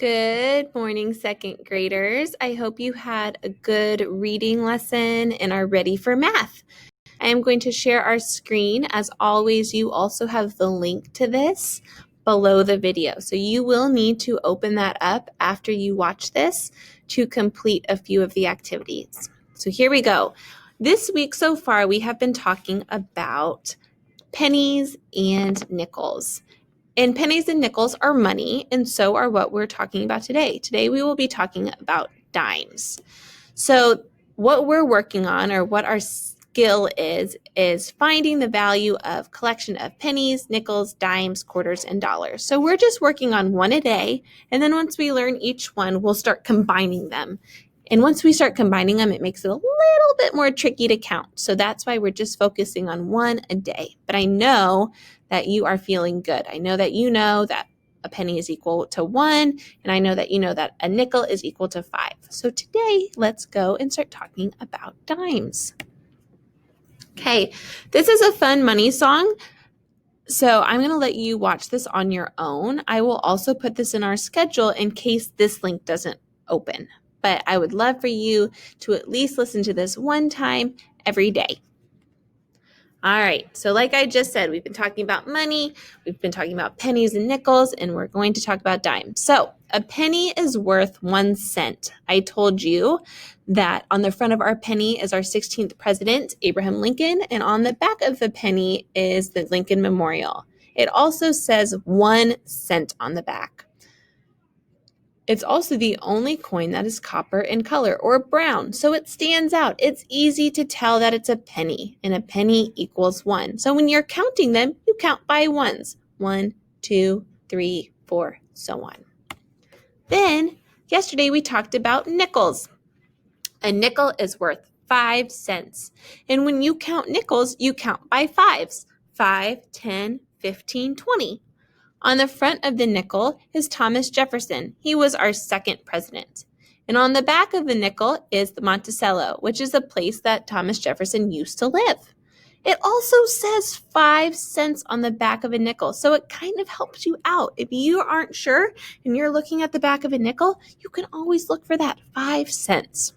Good morning, second graders. I hope you had a good reading lesson and are ready for math. I am going to share our screen. As always, you also have the link to this below the video. So you will need to open that up after you watch this to complete a few of the activities. So here we go. This week so far, we have been talking about pennies and nickels. And pennies and nickels are money, and so are what we're talking about today. Today we will be talking about dimes. So what we're working on, or what our skill is finding the value of collection of pennies, nickels, dimes, quarters, and dollars. So we're just working on one a day, and then once we learn each one, we'll start combining them. And once we start combining them, it makes it a little bit more tricky to count. So that's why we're just focusing on one a day. But I know that you are feeling good. I know that you know that a penny is equal to 1, and I know that you know that a nickel is equal to 5. So today, let's go and start talking about dimes. Okay, this is a fun money song. So I'm going to let you watch this on your own. I will also put this in our schedule in case this link doesn't open. But I would love for you to at least listen to this one time every day. All right, so like I just said, we've been talking about money, we've been talking about pennies and nickels, and we're going to talk about dimes. So a penny is worth 1 cent. I told you that on the front of our penny is our 16th president, Abraham Lincoln, and on the back of the penny is the Lincoln Memorial. It also says 1 cent on the back. It's also the only coin that is copper in color or brown, so it stands out. It's easy to tell that it's a penny, and a penny equals 1. So when you're counting them, you count by ones. 1, 2, 3, 4, so on. Then, yesterday we talked about nickels. A nickel is worth 5 cents. And when you count nickels, you count by fives. 5, 10, 15, 20. On the front of the nickel is Thomas Jefferson. He was our second president. And on the back of the nickel is the Monticello, which is a place that Thomas Jefferson used to live. It also says 5 cents on the back of a nickel, so it kind of helps you out. If you aren't sure and you're looking at the back of a nickel, you can always look for that 5 cents.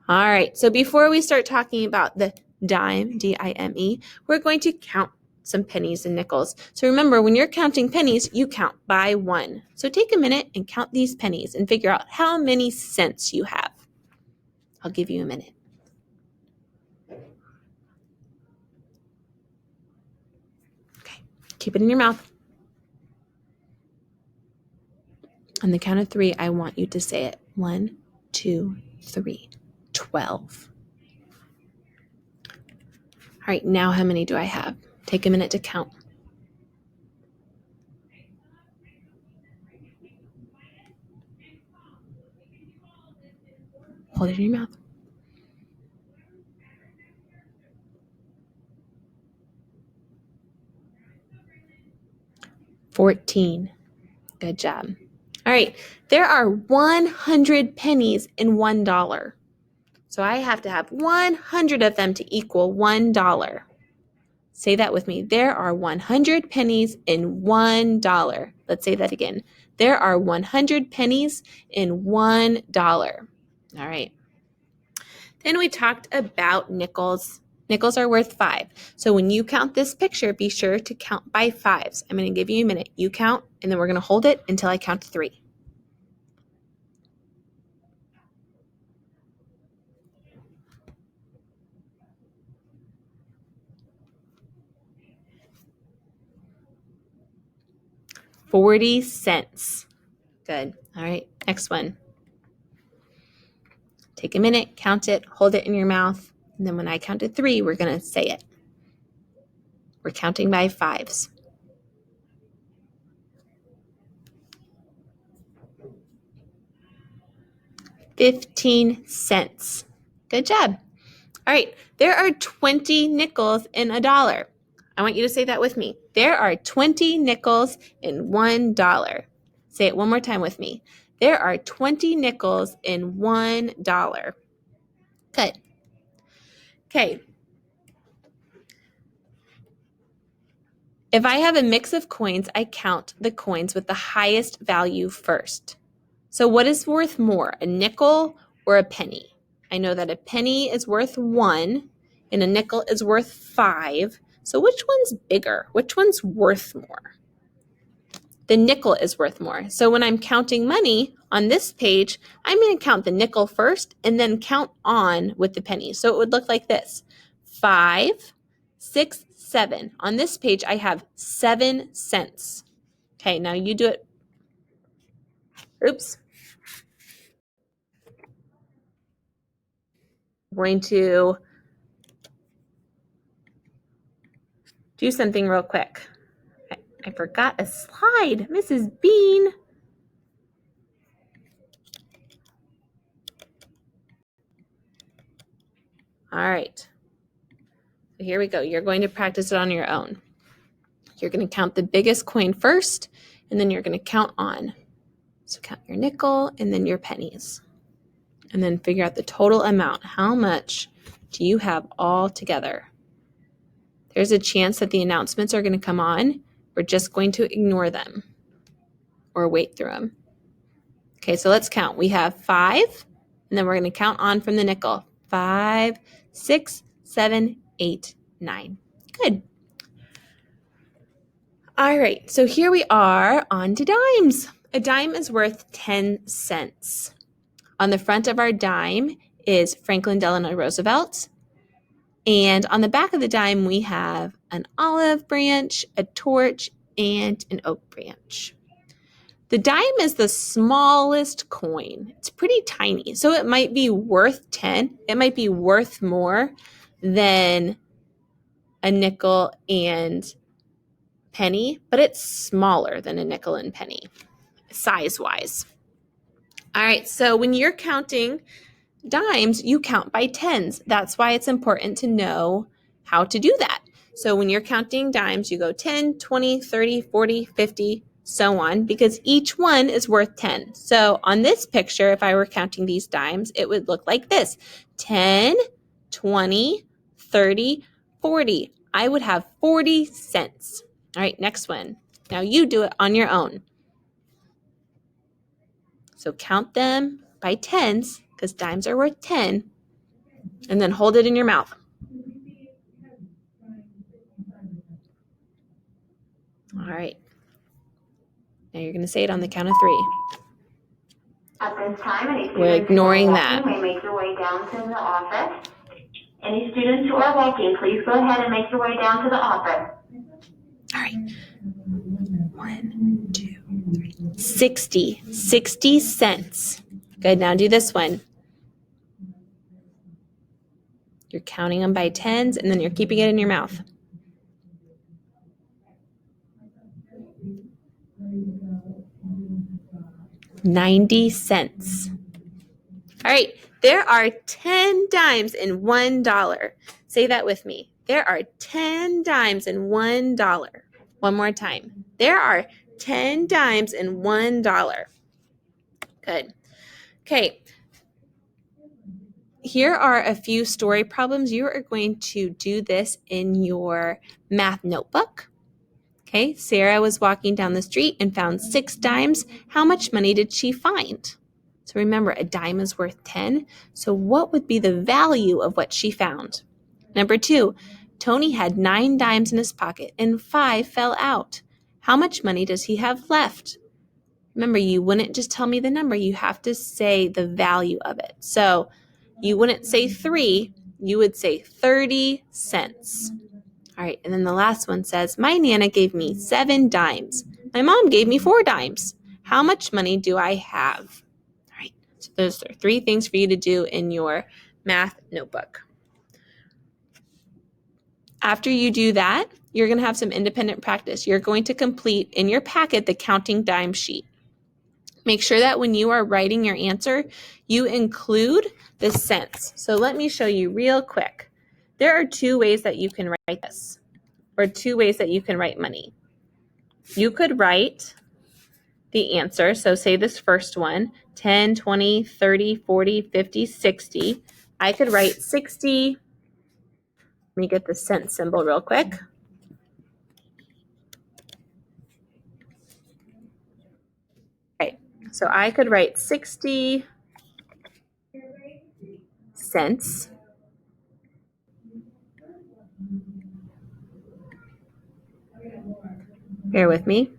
All right, so before we start talking about the dime, D-I-M-E, we're going to count some pennies and nickels. So remember, when you're counting pennies, you count by 1. So take a minute and count these pennies and figure out how many cents you have. I'll give you a minute. Okay, keep it in your mouth. On the count of 3, I want you to say it. 1, 2, 3. 12. All right, now how many do I have? Take a minute to count. Hold it in your mouth. 14. Good job. All right, there are 100 pennies in $1. So I have to have 100 of them to equal $1. Say that with me. There are 100 pennies in $1. Let's say that again. There are 100 pennies in $1. All right. Then we talked about nickels. Nickels are worth 5. So when you count this picture, be sure to count by fives. I'm going to give you a minute. You count, and then we're going to hold it until I count 3. $0.40. Good. All right, next one. Take a minute, count it, hold it in your mouth, and then when I count to 3, we're going to say it. We're counting by fives. $0.15. Good job. All right, there are 20 nickels in $1. I want you to say that with me. There are 20 nickels in $1. Say it one more time with me. There are 20 nickels in $1. Good. Okay. If I have a mix of coins, I count the coins with the highest value first. So what is worth more, a nickel or a penny? I know that a penny is worth 1 and a nickel is worth 5. So which one's bigger? Which one's worth more? The nickel is worth more. So when I'm counting money on this page, I'm going to count the nickel first and then count on with the penny. So it would look like this: 5, 6, 7. On this page, I have 7 cents. Okay, now you do it. Oops. I'm going to do something real quick. I forgot a slide, Mrs. Bean. All right. So here we go. You're going to practice it on your own. You're going to count the biggest coin first, and then you're going to count on. So count your nickel and then your pennies. And then figure out the total amount. How much do you have all together? There's a chance that the announcements are going to come on. We're just going to ignore them or wait through them. Okay, so let's count. We have 5, and then we're going to count on from the nickel. 5, 6, 7, 8, 9. Good. All right, so here we are on to dimes. A dime is worth 10 cents. On the front of our dime is Franklin Delano Roosevelt. And on the back of the dime, we have an olive branch, a torch, and an oak branch. The dime is the smallest coin. It's pretty tiny, so it might be worth 10. It might be worth more than a nickel and penny, but it's smaller than a nickel and penny, size-wise. All right, so when you're counting dimes, you count by tens. That's why it's important to know how to do that. So when you're counting dimes, you go 10, 20, 30, 40, 50, so on, because each one is worth 10. So on this picture, if I were counting these dimes, it would look like this: 10, 20, 30, 40. I would have 40 cents. All right, next one. Now you do it on your own. So count them by tens, because dimes are worth 10, and then hold it in your mouth. All right. Now you're going to say it on the count of 3. At this time, any students We're ignoring who are that. walking may make your way down to the office. Any students who are walking, please go ahead and make your way down to the office. All right. 1, 2, 3. 60. 60 cents. Good. Now do this one. You're counting them by tens, and then you're keeping it in your mouth. 90 cents. All right. There are 10 dimes in $1. Say that with me. There are 10 dimes in $1. One more time. There are 10 dimes in $1. Good. Okay. Here are a few story problems. You are going to do this in your math notebook. Okay, Sarah was walking down the street and found 6 dimes. How much money did she find? So remember, a dime is worth 10. So what would be the value of what she found? Number 2, Tony had 9 dimes in his pocket and 5 fell out. How much money does he have left? Remember, you wouldn't just tell me the number. You have to say the value of it. So you wouldn't say 3. You would say 30 cents. All right, and then the last one says, my Nana gave me 7 dimes. My mom gave me 4 dimes. How much money do I have? All right, so those are 3 things for you to do in your math notebook. After you do that, you're going to have some independent practice. You're going to complete in your packet the counting dime sheet. Make sure that when you are writing your answer, you include the cents. So let me show you real quick. There are 2 ways that you can write this, or 2 ways that you can write money. You could write the answer. So say this first one, 10, 20, 30, 40, 50, 60. I could write 60. Let me get the cent symbol real quick. Okay, So I could write 60 cents. Bear with me.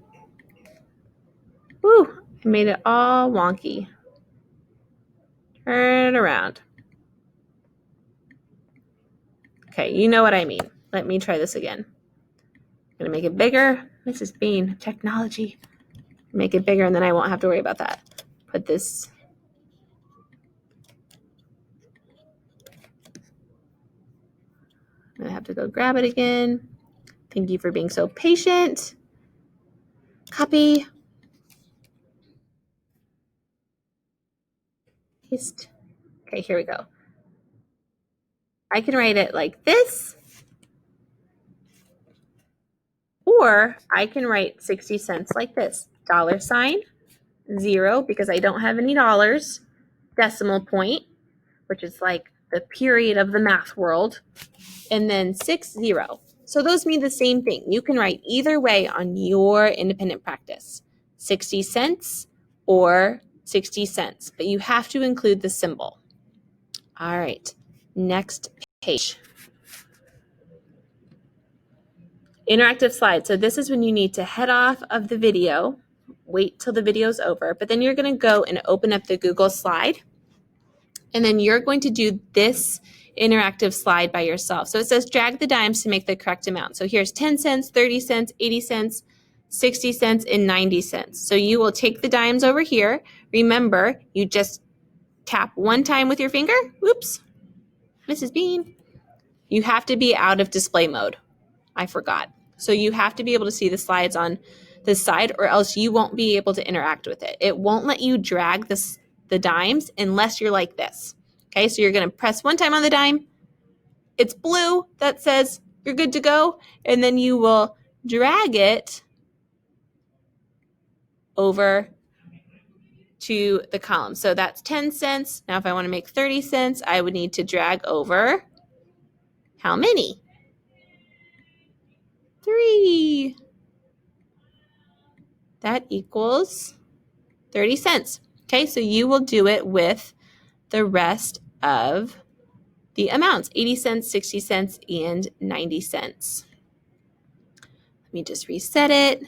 Woo, I made it all wonky. Turn it around. Okay, you know what I mean. Let me try this again. I'm going to make it bigger. Mrs. Bean, technology. Make it bigger and then I won't have to worry about that. Put this. I have to go grab it again. Thank you for being so patient. Copy. Paste. Okay, here we go. I can write it like this. Or I can write 60 cents like this. $0 because I don't have any dollars. Decimal point, which is like the period of the math world. And then 60. So those mean the same thing. You can write either way on your independent practice. 60 cents or 60 cents. But you have to include the symbol. All right. Next page. Interactive slide. So this is when you need to head off of the video, wait till the video's over, but then you're going to go and open up the Google slide. And then you're going to do this interactive slide by yourself. So it says drag the dimes to make the correct amount. So here's 10 cents, 30 cents, 80 cents, 60 cents, and 90 cents. So you will take the dimes over here. Remember, you just tap one time with your finger. Whoops, Mrs. Bean. You have to be out of display mode. I forgot. So you have to be able to see the slides on this side or else you won't be able to interact with it. It won't let you drag the dimes unless you're like this. Okay, so you're going to press one time on the dime. It's blue. That says you're good to go. And then you will drag it over to the column. So that's 10 cents. Now if I want to make 30 cents, I would need to drag over how many? 3. That equals 30 cents. Okay, so you will do it with the rest of the amounts, 80 cents, 60 cents, and 90 cents. Let me just reset it.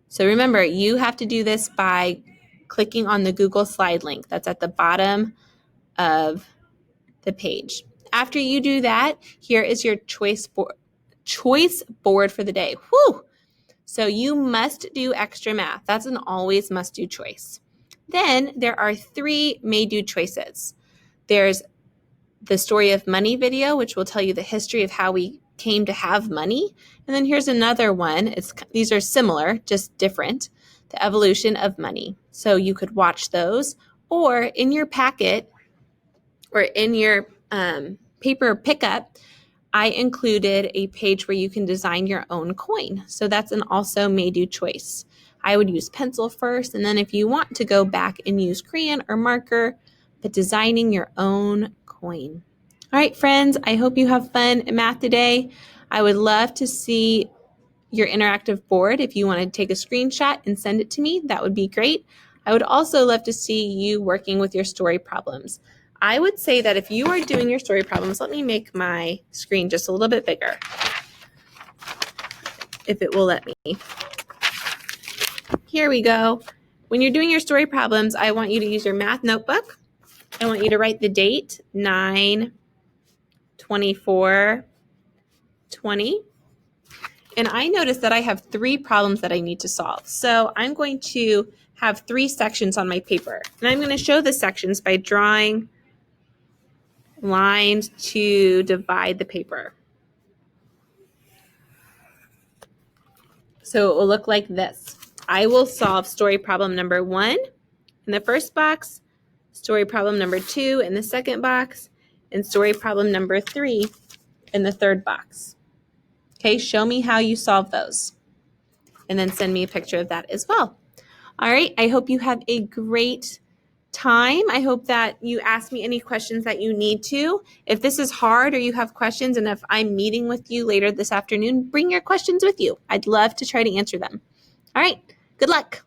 So remember, you have to do this by clicking on the Google Slide link. That's at the bottom of the page. After you do that, here is your choice board for the day. Whew! So you must do extra math. That's an always must do choice. Then there are 3 may do choices. There's the story of money video, which will tell you the history of how we came to have money. And then here's another one. These are similar, just different. The evolution of money. So you could watch those, or in your packet or in your paper pickup, I included a page where you can design your own coin. So that's an also may do choice. I would use pencil first, and then if you want to go back and use crayon or marker, but designing your own coin. All right, friends, I hope you have fun in math today. I would love to see your interactive board. If you want to take a screenshot and send it to me, that would be great. I would also love to see you working with your story problems. I would say that if you are doing your story problems, let me make my screen just a little bit bigger, if it will let me. Here we go. When you're doing your story problems, I want you to use your math notebook. I want you to write the date, 9/24/20. And I noticed that I have 3 problems that I need to solve. So I'm going to have 3 sections on my paper. And I'm going to show the sections by drawing lines to divide the paper. So it will look like this. I will solve story problem number 1 in the first box, story problem number 2 in the second box, and story problem number 3 in the third box. Okay, show me how you solve those. And then send me a picture of that as well. All right, I hope you have a great time. I hope that you ask me any questions that you need to. If this is hard or you have questions, and if I'm meeting with you later this afternoon, bring your questions with you. I'd love to try to answer them. All right, good luck.